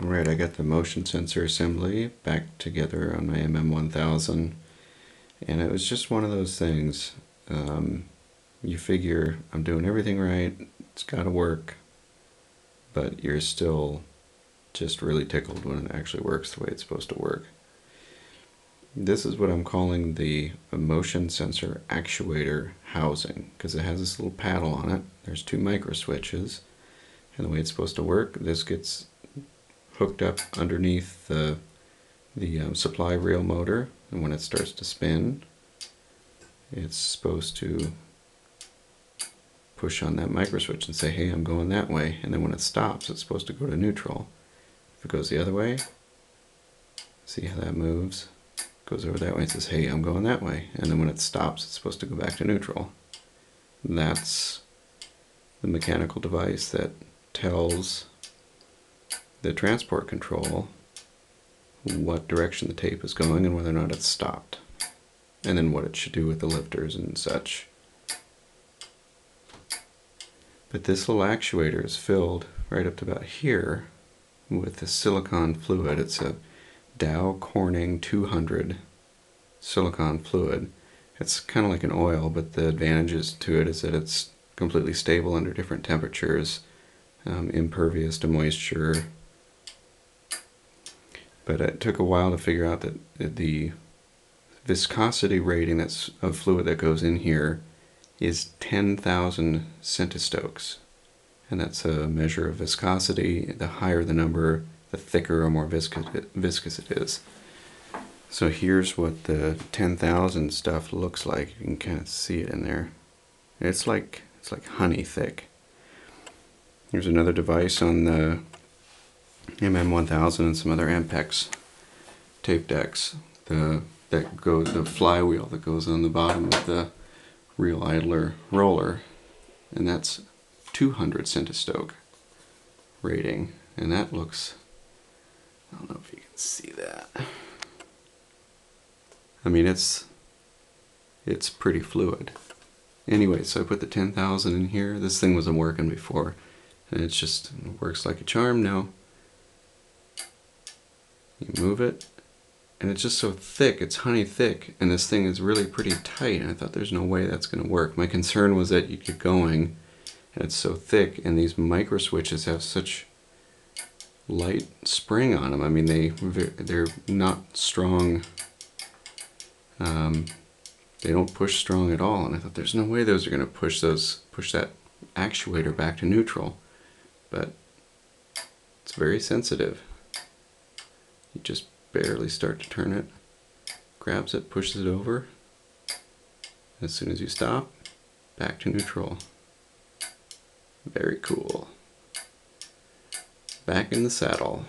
Alright, I got the motion sensor assembly back together on my MM-1000, and it was just one of those things. You figure I'm doing everything right, it's got to work, but you're still just really tickled when it actually works the way it's supposed to work. This is what I'm calling the motion sensor actuator housing, because it has this little paddle on it. There's two micro switches, and the way it's supposed to work, this gets hooked up underneath the supply reel motor, and when it starts to spin, it's supposed to push on that micro switch and say, hey, I'm going that way, and then when it stops, it's supposed to go to neutral. If it goes the other way, see how that moves? It goes over that way and says, hey, I'm going that way, and then when it stops, it's supposed to go back to neutral. That's the mechanical device that tells the transport control what direction the tape is going and whether or not it's stopped, and then what it should do with the lifters and such. But this little actuator is filled right up to about here with the silicone fluid. It's a Dow Corning 200 silicone fluid. It's kind of like an oil, but the advantages to it is that it's completely stable under different temperatures, impervious to moisture. But it took a while to figure out that the viscosity rating of fluid that goes in here is 10,000 centistokes. And that's a measure of viscosity. The higher the number, the thicker or more viscous it is. So here's what the 10,000 stuff looks like. You can kind of see it in there. It's like honey thick. Here's another device on the MM-1000 and some other Ampex tape decks. The flywheel that goes on the bottom of the reel idler roller, and that's 200 centistoke rating, and that looks, I don't know if you can see that. I mean, it's pretty fluid. Anyway, so I put the 10,000 in here. This thing wasn't working before, and it works like a charm now. You move it, and it's just so thick, it's honey thick, and this thing is really pretty tight, and I thought there's no way that's going to work. My concern was that you get going, and it's so thick, and these micro switches have such light spring on them. I mean, they're not strong, they don't push strong at all, and I thought there's no way those are going to push that actuator back to neutral, but it's very sensitive. You just barely start to turn it, grabs it, pushes it over. As soon as you stop, back to neutral. Very cool. Back in the saddle.